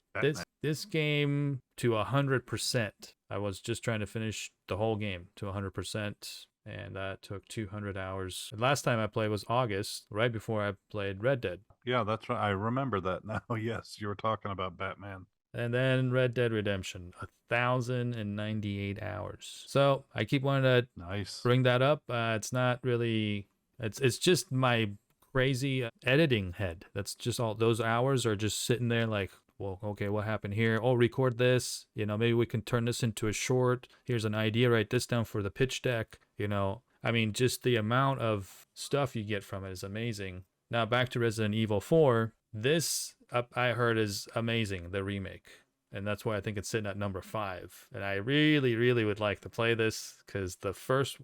this game to 100%. I was just trying to finish the whole game to 100%, and that took 200 hours. And last time I played was August, right before I played Red Dead. Yeah, that's right. I remember that now. Yes, you were talking about Batman. And then Red Dead Redemption, 1,098 hours. So I keep wanting to bring that up. It's not really, it's just my crazy editing head. That's just all, those hours are just sitting there like, well, okay, what happened here? Oh, record this. Maybe we can turn this into a short. Here's an idea. Write this down for the pitch deck. I mean, just the amount of stuff you get from it is amazing. Now back to Resident Evil 4. This I heard is amazing, the remake. And that's why I think it's sitting at number 5. And I really, really would like to play this because the first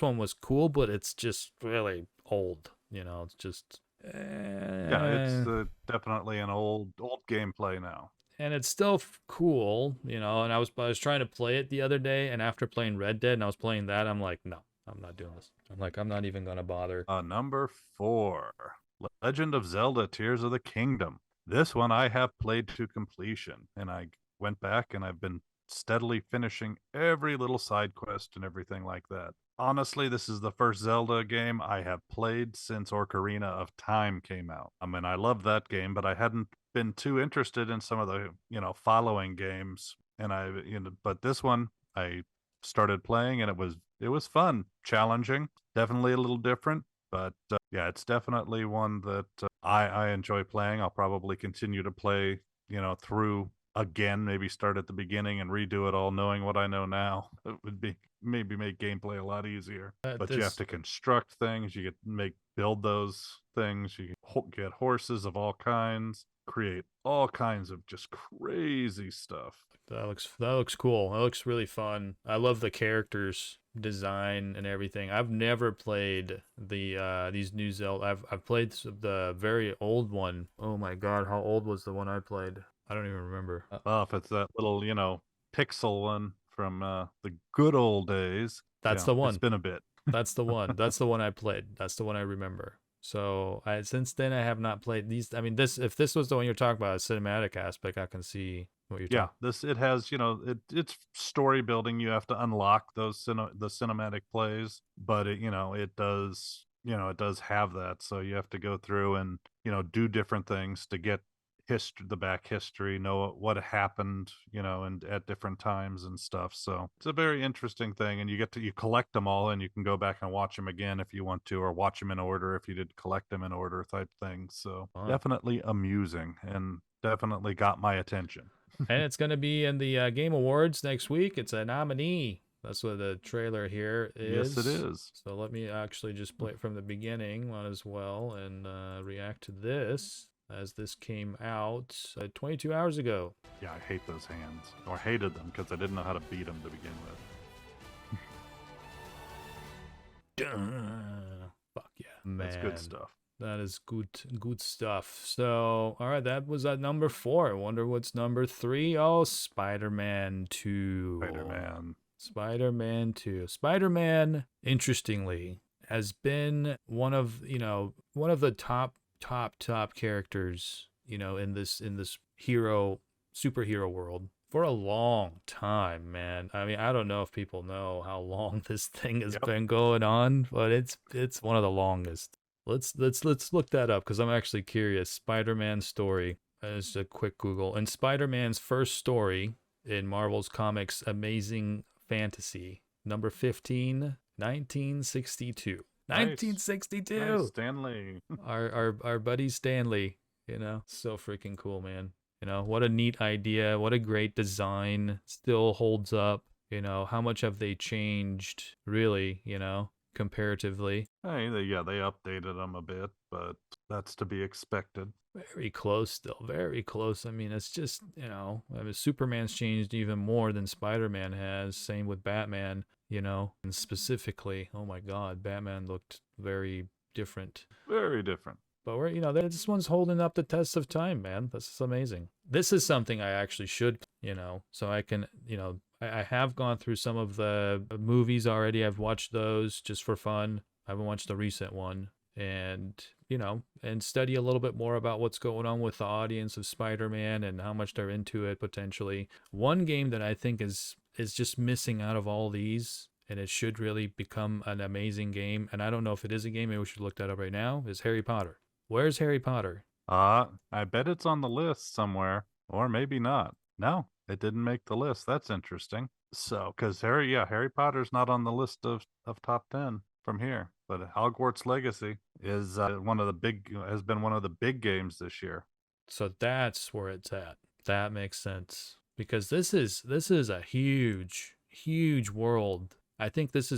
one was cool, but it's just really old. It's just... Yeah, it's definitely an old gameplay now. and it's still cool, you know. And I was trying to play it the other day, and after playing Red Dead and I was playing that, I'm like, no, I'm not doing this. I'm like, I'm not even gonna bother. Number 4, Legend of Zelda: Tears of the Kingdom. This one I have played to completion, and I went back and I've been steadily finishing every little side quest and everything like that. Honestly, this is the first Zelda game I have played since Ocarina of Time came out. I mean, I love that game, but I hadn't been too interested in some of the, following games. And but this one I started playing, and it was fun, challenging, definitely a little different, but yeah, it's definitely one that I enjoy playing. I'll probably continue to play, through again, maybe start at the beginning and redo it all, knowing what I know now. It would be maybe make gameplay a lot easier. But you have to construct things, you build those things, you get horses of all kinds, create all kinds of just crazy stuff. That looks cool. That looks really fun. I love the characters design and everything. I've never played these new Zelda. I've played the very old one. Oh my god, how old was the one I played? I don't even remember. Well, if it's that little, pixel one from the good old days, That's the one. It's been a bit. That's the one. That's the one I played. That's the one I remember. So since then I have not played these. I mean, if this was the one you're talking about, a cinematic aspect, I can see what you're talking. Yeah, it has, it's story building. You have to unlock the cinematic plays, but it does have that. So you have to go through and do different things to get the back history, know what happened, and at different times and stuff. So it's a very interesting thing, and you collect them all, and you can go back and watch them again if you want to, or watch them in order if you did collect them in order type thing. So definitely amusing, and definitely got my attention. And it's going to be in the Game Awards next week. It's a nominee. That's what the trailer here is. Yes, it is. So let me actually just play it from the beginning one as well and react to this as this came out 22 hours ago. Yeah, I hate those hands, or hated them because I didn't know how to beat them to begin with. Fuck yeah, man. That's good stuff. That is good stuff. So, all right, that was at number 4. I wonder what's number 3. Oh, Spider-Man 2. Spider-Man 2. Spider-Man, interestingly, has been one of the top characters, in this superhero world for a long time, man. I mean, I don't know if people know how long this thing has been going on, but it's one of the longest. Let's look that up because I'm actually curious. Spider-Man story. As a quick Google. And Spider-Man's first story in Marvel's Comics Amazing Fantasy, number 15, 1962. 1962. Nice, Stanley. our buddy Stanley, so freaking cool, man. What a neat idea, what a great design, still holds up. How much have they changed, really, comparatively? Hey, they updated them a bit, but that's to be expected. Very close still, very close. I mean, it's just, Superman's changed even more than Spider-Man has. Same with Batman, and specifically, oh my God, Batman looked very different. Very different. But this one's holding up the test of time, man. This is amazing. This is something I actually should, so I can, I have gone through some of the movies already. I've watched those just for fun. I haven't watched the recent one. And and study a little bit more about what's going on with the audience of Spider-Man and how much they're into it potentially. One game that I think is just missing out of all these, and it should really become an amazing game, and I don't know if it is a game, maybe we should look that up right now, is Harry Potter. Where's Harry Potter? I bet it's on the list somewhere, or maybe not. No, it didn't make the list. That's interesting. So, because Harry Potter's not on the list of top 10 from here. But Hogwarts Legacy is has been one of the big games this year. So that's where it's at. That makes sense, because this is a huge world. I think this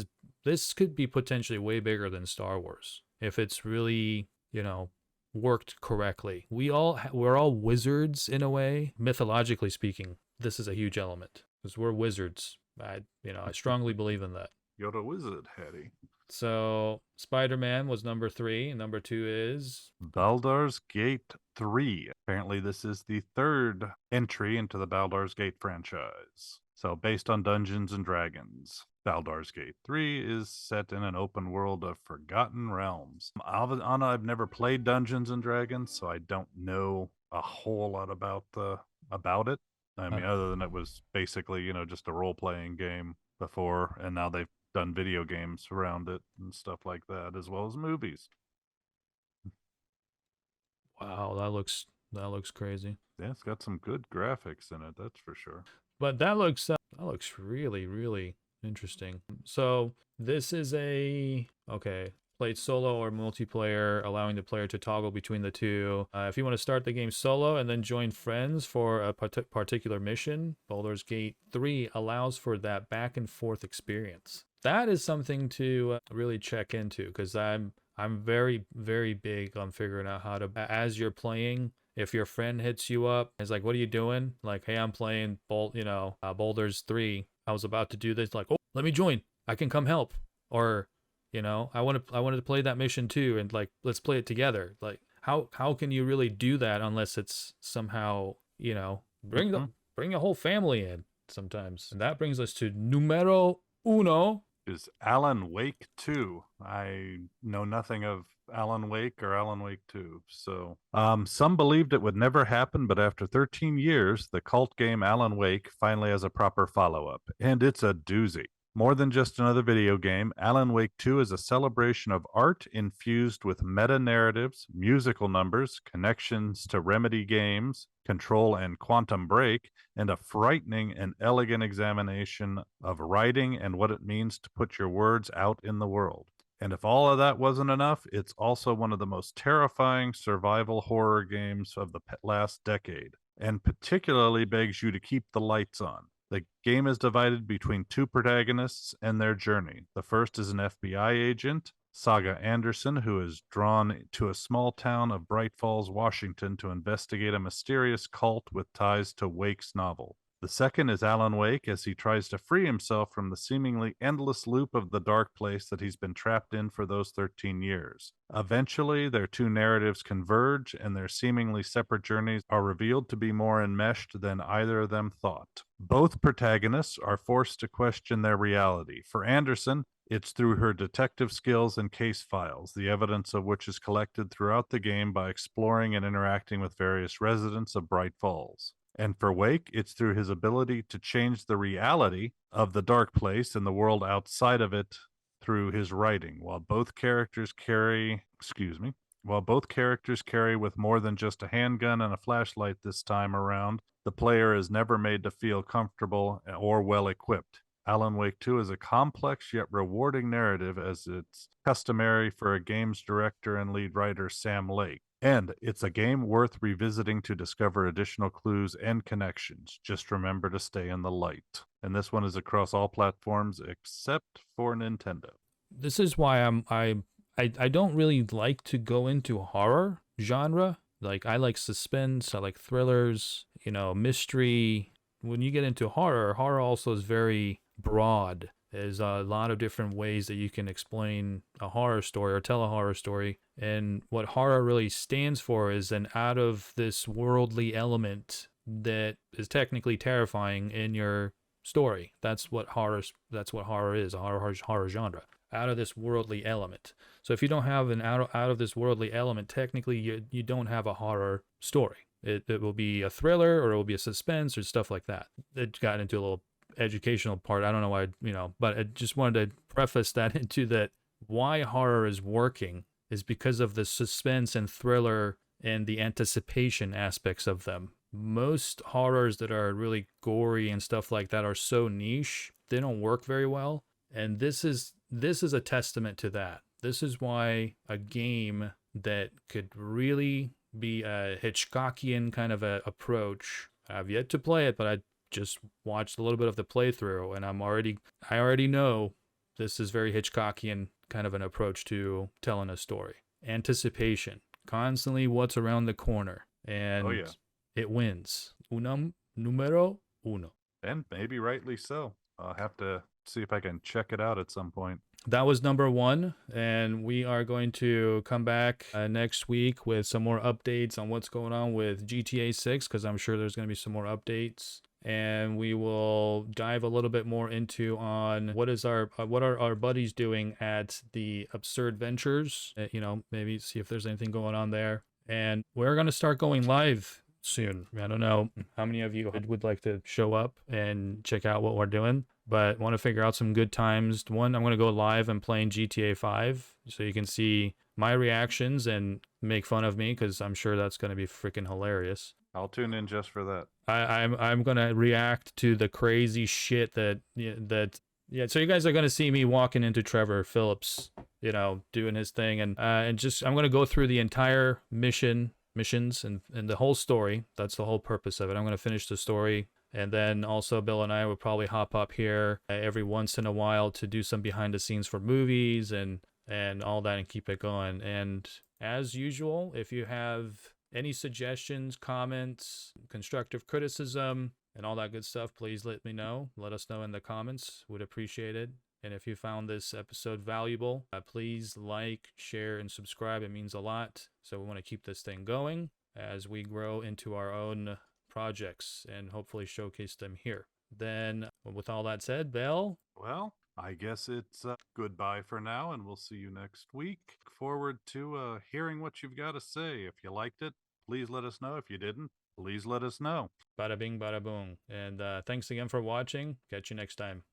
could be potentially way bigger than Star Wars if it's really worked correctly. we're all wizards in a way, mythologically speaking. This is a huge element because we're wizards. I strongly believe in that. You're a wizard, Harry. So Spider-Man was number 3, and number 2 is Baldur's Gate 3. Apparently, this is the third entry into the Baldur's Gate franchise. So, based on Dungeons and Dragons, Baldur's Gate 3 is set in an open world of Forgotten Realms. I've never played Dungeons and Dragons, so I don't know a whole lot about it. I mean, other than it was basically, just a role-playing game before, and now they've done video games around it and stuff like that, as well as movies. wow, that looks crazy. Yeah, it's got some good graphics in it, that's for sure. But that looks really really interesting. So this is played solo or multiplayer, allowing the player to toggle between the two. If you want to start the game solo and then join friends for a particular mission, Baldur's Gate 3 allows for that back and forth experience. That is something to really check into, because I'm very very big on figuring out how to, as you're playing, if your friend hits you up, it's like, what are you doing? Like, hey, I'm playing Baldur's 3. I was about to do this. Like, oh, let me join. I can come help. Or, I wanted to play that mission too, and like, let's play it together. Like, how can you really do that unless it's somehow, bring a whole family in sometimes. And that brings us to numero uno. Is Alan Wake 2. I know nothing of Alan Wake or Alan Wake 2. So, some believed it would never happen, but after 13 years, the cult game Alan Wake finally has a proper follow-up, and it's a doozy. More than just another video game, Alan Wake 2 is a celebration of art infused with meta-narratives, musical numbers, connections to Remedy games, Control and Quantum Break, and a frightening and elegant examination of writing and what it means to put your words out in the world. And if all of that wasn't enough, it's also one of the most terrifying survival horror games of the last decade, and particularly begs you to keep the lights on. The game is divided between two protagonists and their journey. The first is an FBI agent, Saga Anderson, who is drawn to a small town of Bright Falls, Washington, to investigate a mysterious cult with ties to Wake's novel. The second is Alan Wake, as he tries to free himself from the seemingly endless loop of the dark place that he's been trapped in for those 13 years. Eventually, their two narratives converge, and their seemingly separate journeys are revealed to be more enmeshed than either of them thought. Both protagonists are forced to question their reality. For Anderson, it's through her detective skills and case files, the evidence of which is collected throughout the game by exploring and interacting with various residents of Bright Falls. And for Wake, it's through his ability to change the reality of the dark place and the world outside of it through his writing. While both characters carry with more than just a handgun and a flashlight this time around, the player is never made to feel comfortable or well equipped. Alan Wake 2 is a complex yet rewarding narrative, as it's customary for a game's director and lead writer Sam Lake. And it's a game worth revisiting to discover additional clues and connections. Just remember to stay in the light. And this one is across all platforms except for Nintendo. This is why I don't really like to go into horror genre. Like, I like suspense, I like thrillers, mystery. When you get into horror also is very broad. There's a lot of different ways that you can explain a horror story or tell a horror story. And what horror really stands for is an out of this worldly element that is technically terrifying in your story. That's what horror is, a horror genre. Out of this worldly element. So if you don't have an out of this worldly element, technically you don't have a horror story. It will be a thriller, or it will be a suspense, or stuff like that. It got into a little educational part. I don't know why, but I just wanted to preface that into that. Why horror is working is because of the suspense and thriller and the anticipation aspects of them. Most horrors that are really gory and stuff like that are so niche, they don't work very well. And this is a testament to that. This is why a game that could really be a Hitchcockian kind of a approach. I've yet to play it, but I just watched a little bit of the playthrough, and I already know this is very Hitchcockian kind of an approach to telling a story. Anticipation, constantly what's around the corner, and it wins. Numero uno. And maybe rightly so. I'll have to see if I can check it out at some point. That was number 1, and we are going to come back next week with some more updates on what's going on with GTA 6, because I'm sure there's going to be some more updates, and we will dive a little bit more into on what are our buddies doing at the Absurd Ventures, you know, maybe see if there's anything going on there, and we're going to start going live soon. I don't know how many of you would like to show up and check out what we're doing, but want to figure out some good times. One, I'm going to go live and playing GTA 5 so you can see my reactions and make fun of me, because I'm sure that's going to be freaking hilarious. I'll tune in just for that. I'm going to react to the crazy shit that so you guys are going to see me walking into Trevor Phillips, you know, doing his thing, and just I'm going to go through the entire missions and the whole story. That's the whole purpose of it. I'm going to finish the story, and then also Bill and I will probably hop up here every once in a while to do some behind the scenes for movies and all that, and keep it going. And as usual, if you have any suggestions, comments, constructive criticism, and all that good stuff, please let me know. Let us know in the comments. Would appreciate it. And if you found this episode valuable, please like, share, and subscribe. It means a lot. So we want to keep this thing going as we grow into our own projects and hopefully showcase them here. Then, with all that said, Bell? Well, I guess it's goodbye for now, and we'll see you next week. Look forward to hearing what you've got to say. If you liked it, please let us know. If you didn't, please let us know. Bada bing, bada boom. And thanks again for watching. Catch you next time.